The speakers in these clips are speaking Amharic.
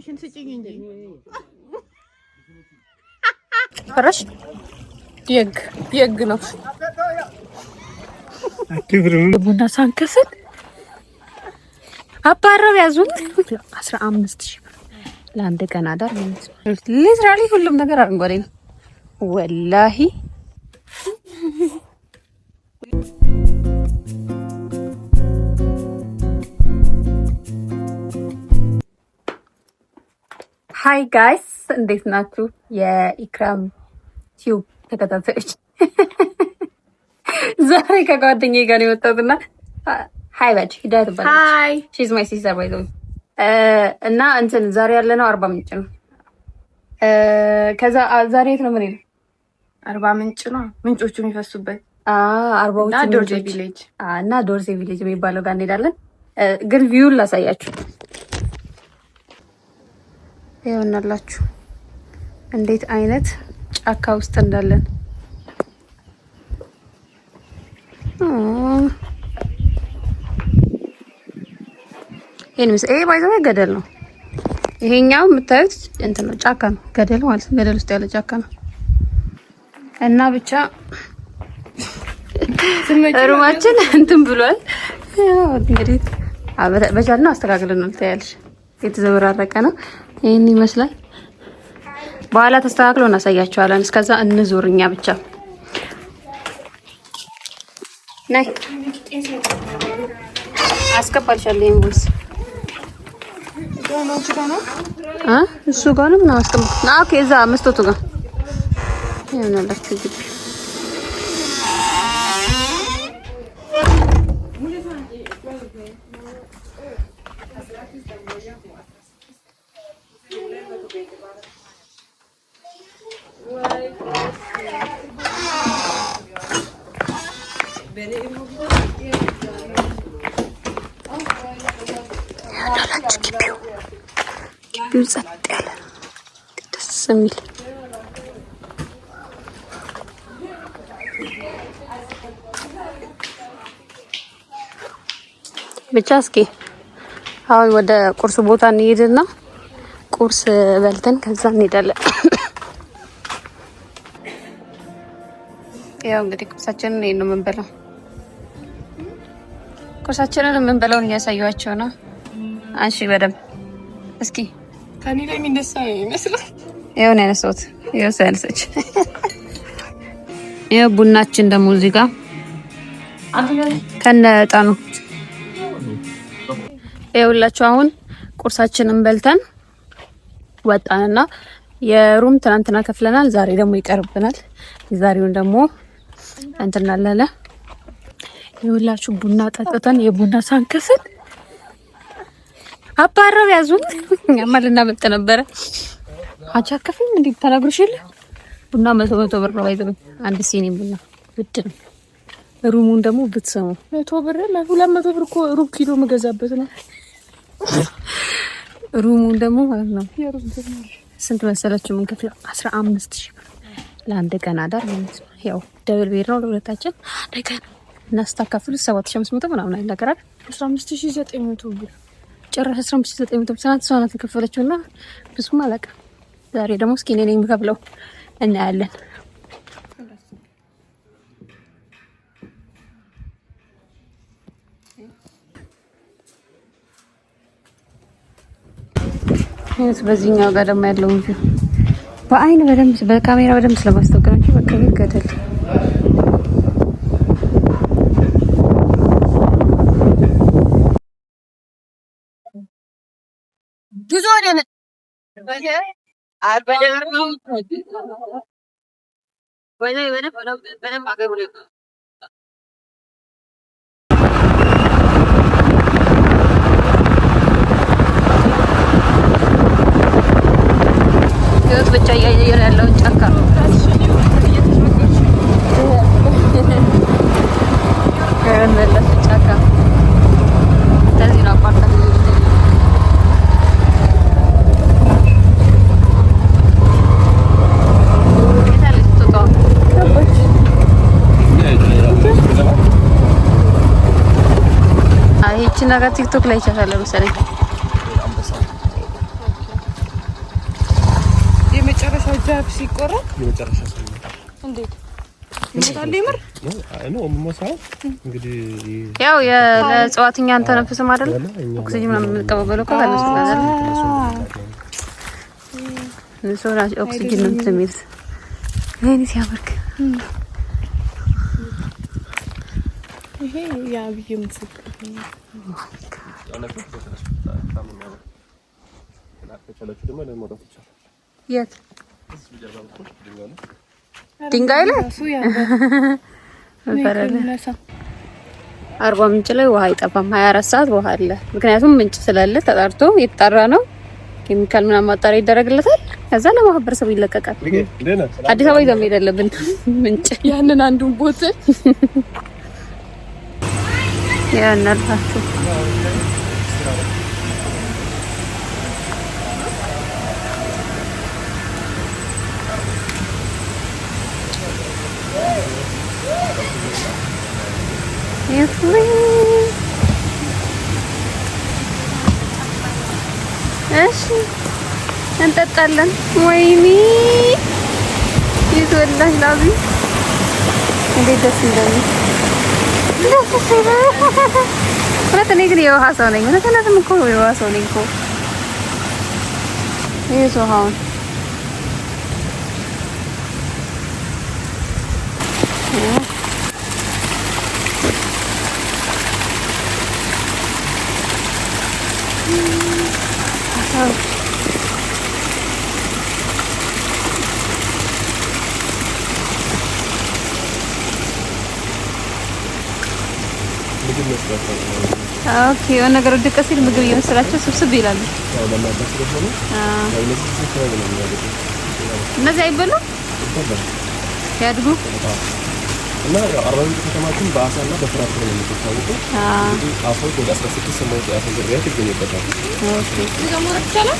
ቁጥርሽን ስጪኝ እንጂ ፈረሽ የግ ነው አክብሩን ቡና ሳንከፍል አባረው ያዙን 15000 ለአንድ ቀን አዳር ማለት ነው። ሊትራሊ ሁሉም ነገር አረንጓዴ ነው ወላሂ። ሃይ ጋይስ እንዴት ናችሁ? የኢክራም ቲዩብ ተከታታዮች ዛሬ ከጓደኛዬ ጋር ነው የወጣሁትና ሃይ ባጭ ሂዳት ባጭ ሃይ ሺዝ ማይ ሲስተር ባይ ዘ ወይ እና እንትን ዛሬ ያለነው አርባ ምንጭ ነው። ከዛ ዛሬ የት ነው ምን ይል አርባ ምንጭ ነው ምንጮቹ የሚፈሱበት አርባዎቹ እና ዶርዜ ቪሌጅ እና ዶርዜ ቪሌጅ የሚባለው ጋር እንሄዳለን። ግን ቪውን ላሳያችሁ ይሆናላችሁ እንዴት አይነት ጫካ ውስጥ እንዳለን። ይሄ ባይዘው ገደል ነው። ይሄኛው የምታዩት እንትን ነው ጫካ ነው፣ ገደል ማለት ነው። ገደል ውስጥ ያለ ጫካ ነው እና ብቻ ሩማችን እንትን ብሏል። እንግዲህ በቻልነው አስተካክለን ነው ታያለሽ። የተዘበራረቀ ነው። ይሄን ይመስላል። በኋላ ተስተካክሎ እናሳያቸዋለን። እስከዛ እንዙርኛ ብቻ ነይ አስቀባልሻለሁ። ኢንቮይስ እሱ ጋር ነው ምናምን አስቀምጥ ና። ኦኬ እዛ መስቶቱ ጋር ይሆናላችሁ ግቢ ጸጥ ያለ ደስ የሚል ብቻ። እስኪ አሁን ወደ ቁርስ ቦታ እንሄድና ቁርስ በልተን ከዛ እንሄዳለን። ያው እንግዲህ ቁርሳችንን ነው የምንበላው። ቁርሳችንን የምንበላውን እያሳየኋቸው ነው። አንሺ በደምብ እስኪ ከኔ ላይ የሚነሳ ይመስላል። ይሄን ያነሳሁት ያነሳች ይሄ ቡናችን ደግሞ እዚህ ጋር ከነ እጣኑ ይኸውላችሁ። አሁን ቁርሳችንን በልተን ወጣንና የሩም ትናንትና ከፍለናል። ዛሬ ደግሞ ይቀርብናል። ዛሬውን ደግሞ እንትን አለለ። ይኸውላችሁ ቡና ጠጥተን የቡና ሳንከፍል አባረው ያዙን። እኛማ ልናመልጥ ነበረ። አንቺ አከፍኝ እንዴ ተናግሮሽ የለ ቡና 100 ብር ነው ባይዘው አንድ ሲኒ ቡና ውድ ነው። ሩሙን ደግሞ ብትሰሙ 100 ብር ነው 200 ብር እኮ ሩብ ኪሎ መገዛበት ነው። ሩሙን ደግሞ ማለት ነው ስንት መሰላችሁ? ምን ከፍለ 15000 ለአንድ ቀን አዳር ማለት ነው። ያው ደብል ቤት ነው ለሁለታችን አንድ ቀን እናስተካክሉ 7500 ምናምን አይነገራል። 15900 ብር ጭራሽ 15900 ብር ሳናት ተከፈለችውና ብዙም አለቀ። ዛሬ ደግሞ እስኪ እኔ ነኝ የምከፍለው እናያለን። በዚህኛው ጋር ደግሞ ያለው በአይን በደንብ በካሜራ በደንብ ስለማስተካከላችሁ በቃ ይገደል። ጉዞ ወደ ብቻ እያየን ያለውን ጫካ ጫካ እንደዚህ ነው። አቋርጠን ይህቺ ነገር ቲክቶክ ላይ ይቻላል መሰለኝ። ዛፍ ሲቆረጥ የመጨረሻ ሰው እንዴት ይሞታል? ይምር ነው የምሞታው። እንግዲህ ያው ለእጽዋትኛ አንተነፍስም አይደል? ኦክሲጅን ምናምን የምንቀበለው ከነሱ አይደል? ንሶራ ኦክሲጅን ነው የሚሉት። ወይኔ ሲያምርክ ይሄ ያ ብዬ ምስክር የት ድንጋይ ላይ አርባ ምንጭ ላይ ውሃ አይጠፋም። 24 ሰዓት ውሃ አለ። ምክንያቱም ምንጭ ስላለ ተጣርቶ የተጣራ ነው። ኬሚካል ምናምን ማጣሪያ ይደረግለታል። ከዛ ለማህበረሰቡ ይለቀቃል። አዲስ አበባ ይዘው መሄድ አለብን። ምንጭ ያንን አንዱን ቦትል ያናልፋችሁ እሺ እንጠጣለን። ወይኔ ይዘላሽ ላቢ እንዴት ደስ እንደሚል ሁለት እኔ ግን የውሃ ሰው ነኝ። ሁለቱም እኮ የውሃ ሰው ነኝ እኮ ይሄ ውሃውን ኦኬ የሆነ ነገር ወደቀ ሲል ምግብ እየመሰላቸው ስብስብ ይላሉ። እነዚህ አይበሉም ያድጉ እና አርባ ምንጭ ከተማችን በአሳና በፍራፍሬ ነው የምትታወቀው። እንግዲህ አሳዎች ወደ 16 ሰማዎች አሳ ዝርያዎች ይገኙበታል። ኦኬ ይገማራ ይቻላል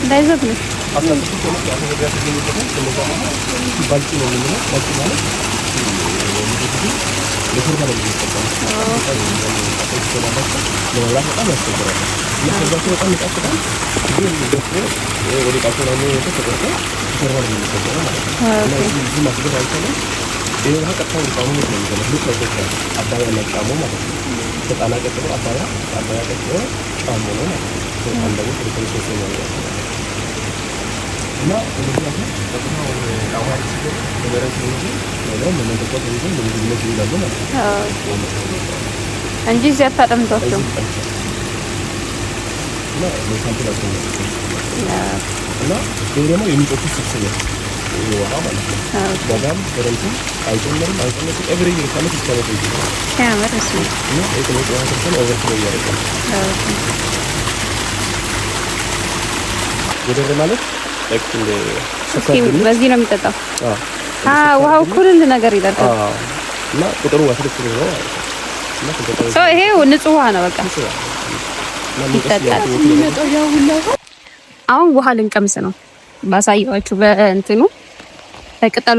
እንዳይዘብ ነው 16 ሰማዎች አሳ ዝርያዎች ይገኙበታል። ስለዚህ ባልጭ ነው የምንለው። ባልጭ ማለት ለሾርባ ነው የሚጠቀመው። ለመብላት በጣም ያስቸግራል። ለሾርባቸው በጣም ይጣፍጣል። ግን ደግሞ ወደ ቃቸው ላይ ነው ተቆርጦ ሾርባ ነው የሚጠቀመው ማለት ነው። ስለዚህ ማስገብ አይቻልም። ይሄ ውሃ ቀጥታ ወደ ጣሙ ነው የሚገባው። ልክ ነው ተቆርጦ አባያ እና ጣሙ ማለት ነው። ከጣና ቀጥሎ አባያ ቀጥሎ ጣሙ ነው ማለት ነው። አንደኛ ፕሮሰስ ነው እና እንደዚህ ነው በጣም አዋጭ ነገር ነው እንጂ እዚህ አታጠምዷቸው እና ይሄ ደግሞ የሚጠጡ ስብስብ ነው ይወራ ማለት ነው። በጋም በረንቱም አይጨምርም ኤቭሪ ይር ካለ ይቻላል ይችላል ያመር እሱ እና የጥሞት ያንተን ኦቨርፍሎ ያደርጋል። ወደ ማለት በዚህ ነው የሚጠጣው። ውሃው ኩልል ነገር ይደርጋል እና ቁጥሩ ወስልክ ነው ሶ ይሄ ንጹህ ውሃ ነው። በቃ ይጠጣል። አሁን ውሃ ልንቀምስ ነው። ባሳየዋችሁ በእንትኑ በቅጠሉ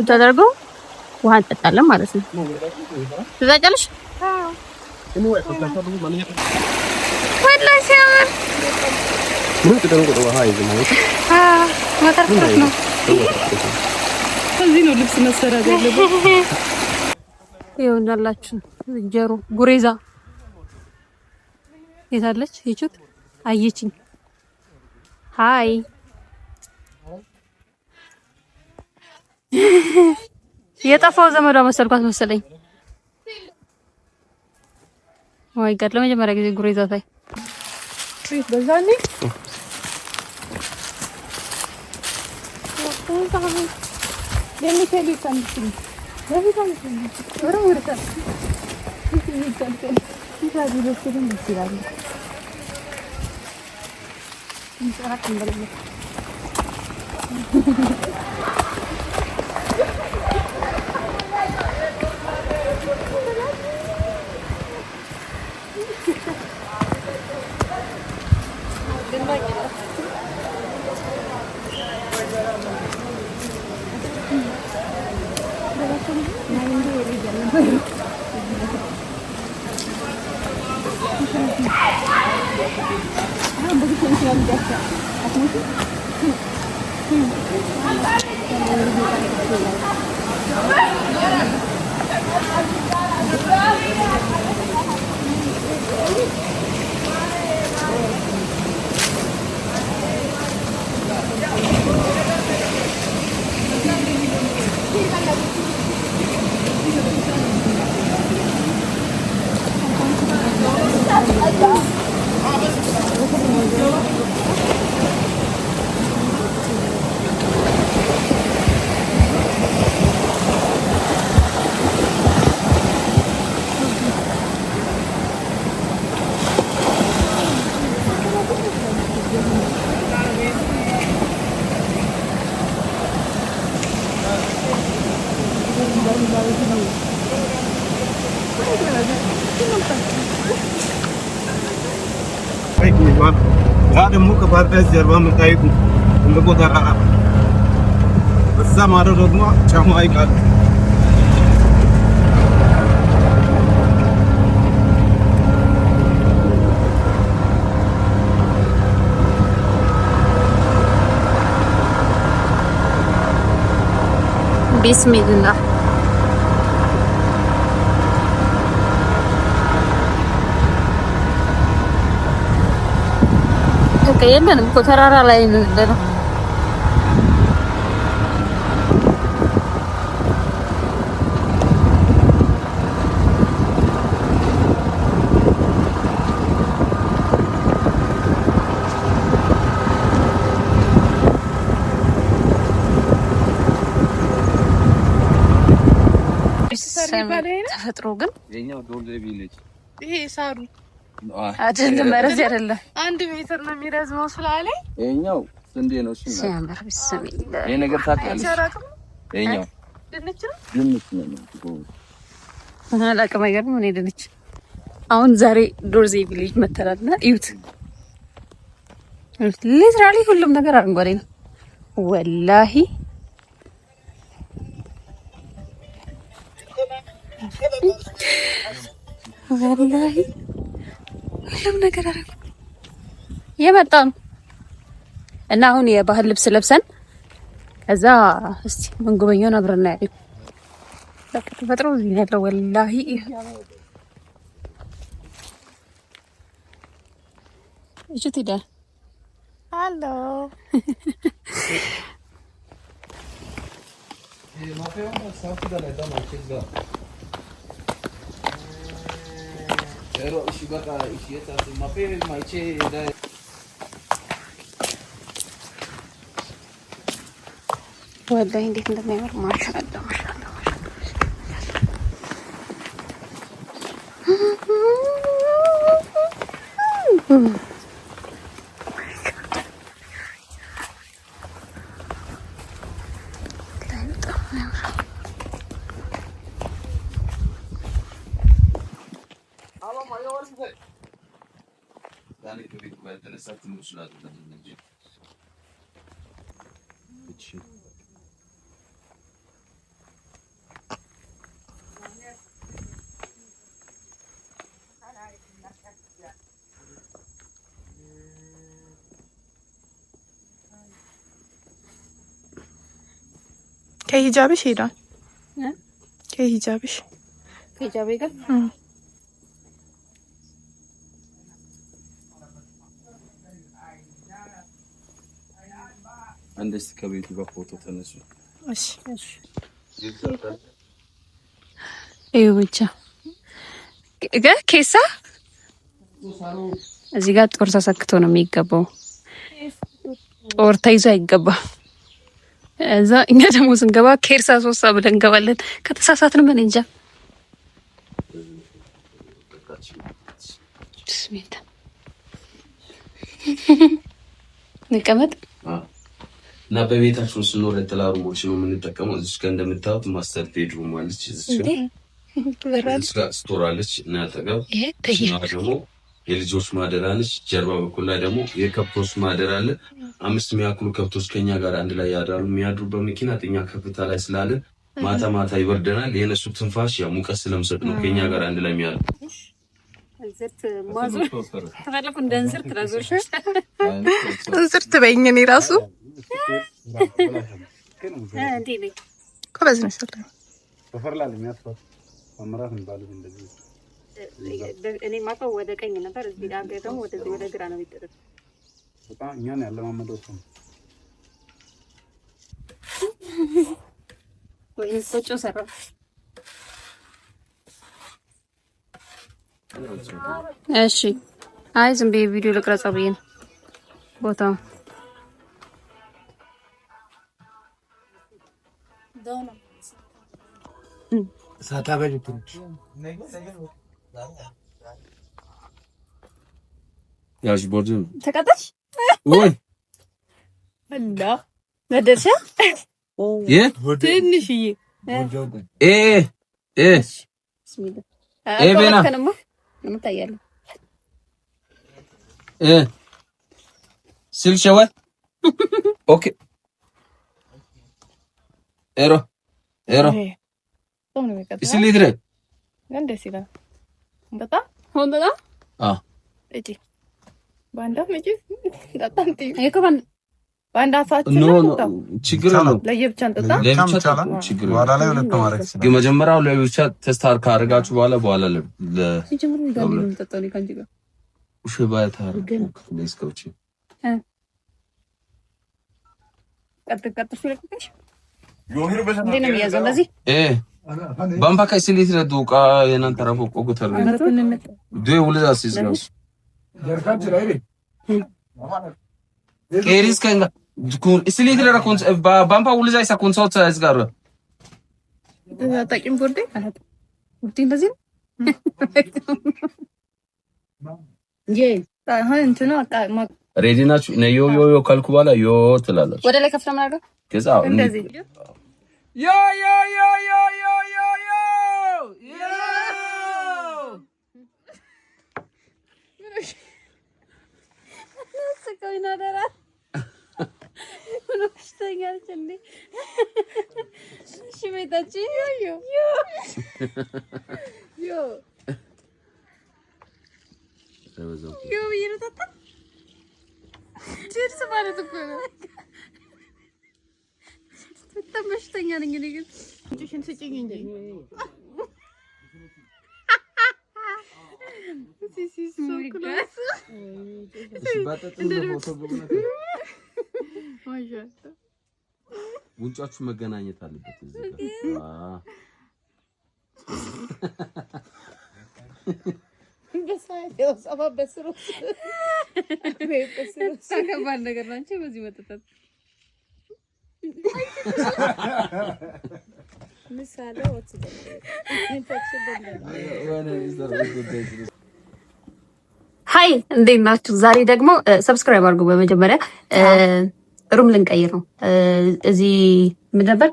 ተደርጎ ውሃ እንጠጣለን ማለት ነው። ትዛጫለሽ? ወላሂ ሲያምር ምን ተደረገ? ውሃ ይዘማው ማተርፈት ነው። እዚህ ነው ልብስ መሰራት ያለበት። ይኸው እንዳላችሁ ጀሮ ጉሬዛ የታለች? ይቹት አየችኝ። ሃይ የጠፋው ዘመዷ መሰልኳት መሰለኝ። ወይ ጋር ለመጀመሪያ ጊዜ ጉሬዛ ታይ በዛኔ ለሚከሊ ታንቺኝ ለምን ወረወርታ ይታልከል ይታዲ ለስልም ይችላል እንሰራት እንደለም ያ ደግሞ ከባህር ዳር ጀርባ የምታዩት ትልቁ ተራራ በዛ ማዶ ደግሞ ጫማ አይቃል ቢስሚላህ የለንም እኮ ተራራ ላይ ነው ያለነው። ተፈጥሮ ግን የኛው ዶል ቪሌጅ ይሄ ሳሩ አይደለም፣ መረዝ አይደለም። 1 ሜትር ነው የሚረዝመው ስላለኝ የኛው ስንዴ ነው። እሺ ሲያምር ቢስሚላህ። ይሄ ነገር ታውቃለሽ? የኛው ድንች ነው። ድንች ነው። አላውቅም። አይገርምም? እኔ ድንች አሁን ዛሬ ዶርዜ ቪሌጅ መተናልና እዩት። ሊትራሊ ሁሉም ነገር አረንጓዴ ነው ወላሂ። ወላሂ ሁሉም ነገር አረንጓዴ የመጣ ነው እና አሁን የባህል ልብስ ለብሰን ከዛ እስቲ ምን ጎበኛውን አብረን እናያለን። በቃ ተፈጥሮ እዚህ ያለው ወላሂ እሺ ዳ ሃሎ Pero si baka isiyata si mapere maiche da ወላሂ እንዴት እንደሚያምር ማሻአላ ማሻአላ ከሂጃብሽ ሄዷል። ከሂጃብሽ ከሂጃቤ ጋር አንደስ ከቤቱ ጋር ፎቶ ተነሱ። እሺ እሺ እዩ ብቻ ኬሳ እዚህ ጋር ጦር ተሰክቶ ነው የሚገባው። ጦር ተይዞ አይገባም። እዛ እኛ ደግሞ ስንገባ ኬርሳ ሶሳ ብለን እንገባለን። ከተሳሳትን ምን እንጃ። ብስሚላ ንቀመጥ እና በቤታችን ስኖር የተላሩ ሞች ነው የምንጠቀመው። እዚህ ጋር እንደምታዩት ማስተር ቤድሩም አለች። እዚህ ጋር ስቶር አለች እና ያጠገብ ደግሞ የልጆች ማደራ ነች። ጀርባ በኩል ላይ ደግሞ የከብቶች ማደራ አለ። 5 የሚያክሉ ከብቶች ከኛ ጋር አንድ ላይ ያድራሉ። የሚያድሩበት ምክንያት እኛ ከፍታ ላይ ስላለን ማታ ማታ ይበርደናል። የነሱ ትንፋሽ ያው ሙቀት ስለምሰጥ ነው ከኛ ጋር አንድ ላይ የሚያድሩ። እንዝርት ማዞር ተፈለኩ እንደ እንዝርት ላዞርሽ እንዝርት በይኝ እኔ ራሱ እንዴ ነኝ ከበዝ ነው ሰላም ተፈርላል የሚያስፈራ አመራር እንባለው እንደዚህ እኔ ማቀው ወደ ቀኝ ነበር እዚህ ጋር ደግሞ ወደ ግራ ነው የሚጠረጥ በጣም እኛን ያለማመደው ነው ወይ ሰጮ ሰራ እሺ አይ ዝም ብዬ ቪዲዮ ልቅረጸው ብዬ ነው ቦታው ሳታበጅት ያሽ ቦርድ ተቀጣሽ ወይ እንዳ ወደሻ የ ትንሽዬ ቢስሚላህ ቤና ከነማ እንታያለ ስልሸዋ ኦኬ ኤሮ ስሊድረ እንዴት ይላል እንጣ ሆንዳ እጂ ባንዳ መጪ ዳጣንቲ አይከባን ባንዳ ፋች ነው ችግር ነው ለየብቻ እንጣ ለብቻ ችግር በኋላ ላይ ሁለት ተማረክ ግን መጀመሪያው ለብቻ ተስታር ካረጋችሁ በኋላ ሲጀምሩ ይጋሉ እንጣጣው ነው ካንጂ ጋር ሽባይ ታርኩ ለስከውቺ ቀጥ ፍለክሽ ዮሄር በሰና እንዴ ነው ያዘው እንደዚህ ባምባ ከስሊት ረዱቃ የናን ተራፎ ቆቁተር ዱይ ውልዛስ ይስጋስ ጀርካች ላይ ኤሪስ ከንጋ ኩን ስሊት ረኩን ባምባ ውልዛይሳ ኩን ሶት ያስጋር ታቂም ቦርዴ ውርዲ እንደዚህ አሁን እንትኑ አቃማ ሬዲ ናችሁ ዮ ካልኩ በኋላ ዮ ትላላችሁ ወደ ላይ ከፍታ ምናደርጋ ከዛ እንደዚህ ዮ ስቀውና ደራ ምንስተኛል እንዴ እሺ ቤታችን ዮ ይረታታ ጭርስ ማለት እኮ ነው በጣም በሽተኛ ነኝ እኔ ግን እጅሽን ስጪኝ እንጂ ጉንጫችሁ መገናኘት አለበት እዚህ ከባድ ነገር ነው አንቺ በዚህ መጠጣት ምሳሌ ወጥቶ ሃይ እንዴት ናችሁ? ዛሬ ደግሞ ሰብስክራይብ አድርጉ። በመጀመሪያ ሩም ልንቀይር ነው። እዚህ ምን ነበር?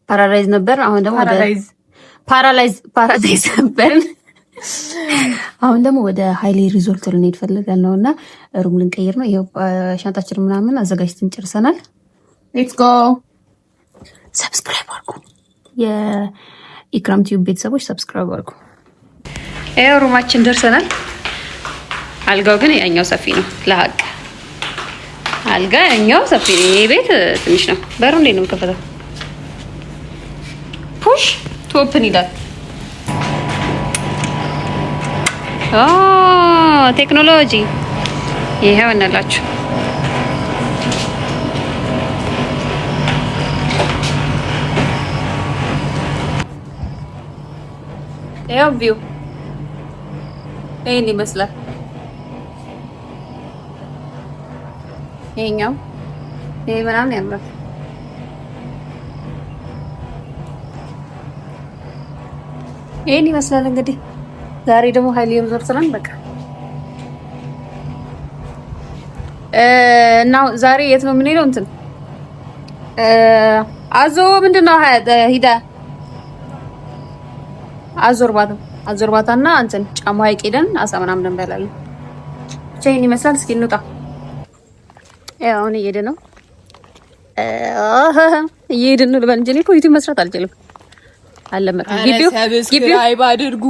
ፓራዳይዝ ነበር። አሁን ደግሞ ፓራዳይዝ ነበር። አሁን ደግሞ ወደ ሃይሌ ሪዞርት ልንሄድ ፈልገን ነውና ሩም ልንቀይር ነው። ይሄው ሻንጣችን ምናምን አዘጋጅተን ጨርሰናል። ሌትስ ጎ። ሰብስክራይብ አድርጉ። የኢክራም ቲዩብ ቤተሰቦች ሰብስክራይብ አድርጉ። ይሄው ሩማችን ደርሰናል። አልጋው ግን ያኛው ሰፊ ነው። ለሀቅ አልጋ ያኛው ሰፊ ነው። ይሄ ቤት ትንሽ ነው። በሩ እንዴት ነው የምከፈተው? ፑሽ ቶፕን ይላል። ኦ ቴክኖሎጂ ይሄው እናላችሁ። ይሄው ቪው ይሄን ይመስላል። ይሄኛው ይሄ ምናምን ያምራል። ይሄን ይመስላል እንግዲህ ዛሬ ደግሞ ሃይሌ ሪዞርት ነን። በቃ እና ዛሬ የት ነው የምንሄደው? እንትን አዞ ምንድነው ሂዳ አዞርባታና እንትን ጫማ ሀይቅ ሄደን አሳ ምናምን እንበላለን። ብቻ ይሄን ይመስላል። እስኪ እንውጣ። ያው አሁን እየሄድን ነው እየሄድን ነው ልበል እንጂ እኔ እኮ ዩቲዩብ መስራት አልችልም። አለመጣ ግቢው ሰብስክራይብ አድርጉ።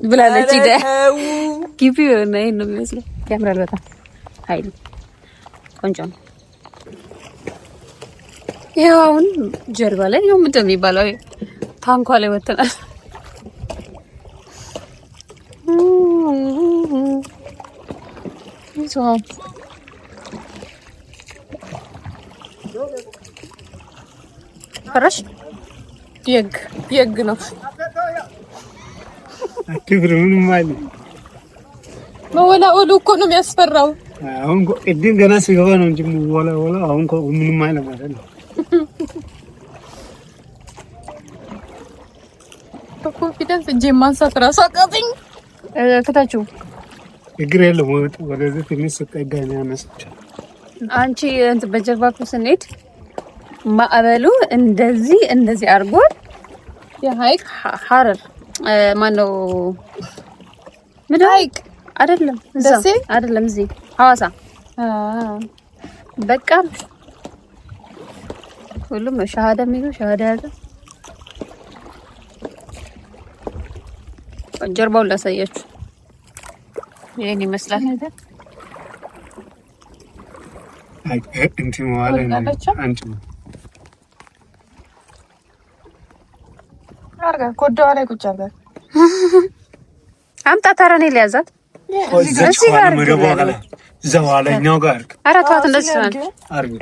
ብላለች። ግቢው ነው ይሄን ነው የሚመስለው። ያምራል በጣም ኃይሉ ቆንጆ ነው። ያው አሁን ጀርባ ላይ ነው ምንድን ነው የሚባለው ታንኳ ላይ ወጥተናል። ፈረሽ የግ ነው አትብሩ ምንም አይደል። መወላወሉ እኮ ነው የሚያስፈራው። አሁን ቅድም ገና ሲገባ ነው እንጂ ወላ አሁን ምንም አይልም አይደል። በኮንፊደንስ እጄ ማንሳት ራሱ አቃተኝ። ከታችሁ እግር የለም ወደዚህ ትንሽ ስጠጋ ነው ያነሳቸው። አንቺ እንትን በጀርባ ስንሄድ ማዕበሉ እንደዚህ አድርጎ የሀይቅ ሀረር ማነው ሀይቅ አይደለም ደሴ አይደለም እዚህ ሐዋሳ በቃ ሁሉም ሻሃዳ የሚሉ ሻሃዳ ያዘ። ጀርባውን ላሳያችሁ ይሄን ይመስላል። እንትን ማለት አንቺ አርጋ ኮዳዋ ላይ ቁጭ አለ አምጣ ተረኔ ሊያዛት እዚህ ጋር ዘዋለኛው ጋር አራቷት እንደዚህ ነው አርግ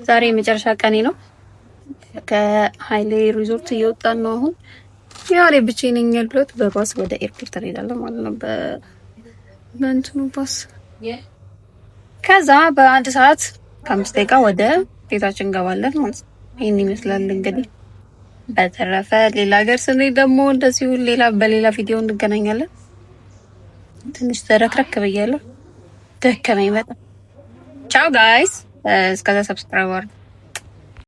ዛሬ የመጨረሻ ቀኔ ነው። ከሀይሌ ሪዞርት እየወጣን ነው አሁን። ያው እኔ ብቻዬን ነኝ ያለሁት። በባስ ወደ ኤርፖርት እንሄዳለን ማለት ነው። በእንትኑ ባስ ከዛ በአንድ ሰዓት ከ5 ደቂቃ ወደ ቤታችን እንገባለን ማለት ነው። ይሄን ይመስላል እንግዲህ። በተረፈ ሌላ ሀገር ስንሄድ ደግሞ እንደዚሁ በሌላ ቪዲዮ እንገናኛለን። ትንሽ ተረክረክ ብያለሁ፣ ደከመኝ በጣም። ቻው ጋይስ። እስከዛ ሰብስክራይብ አድርጉ።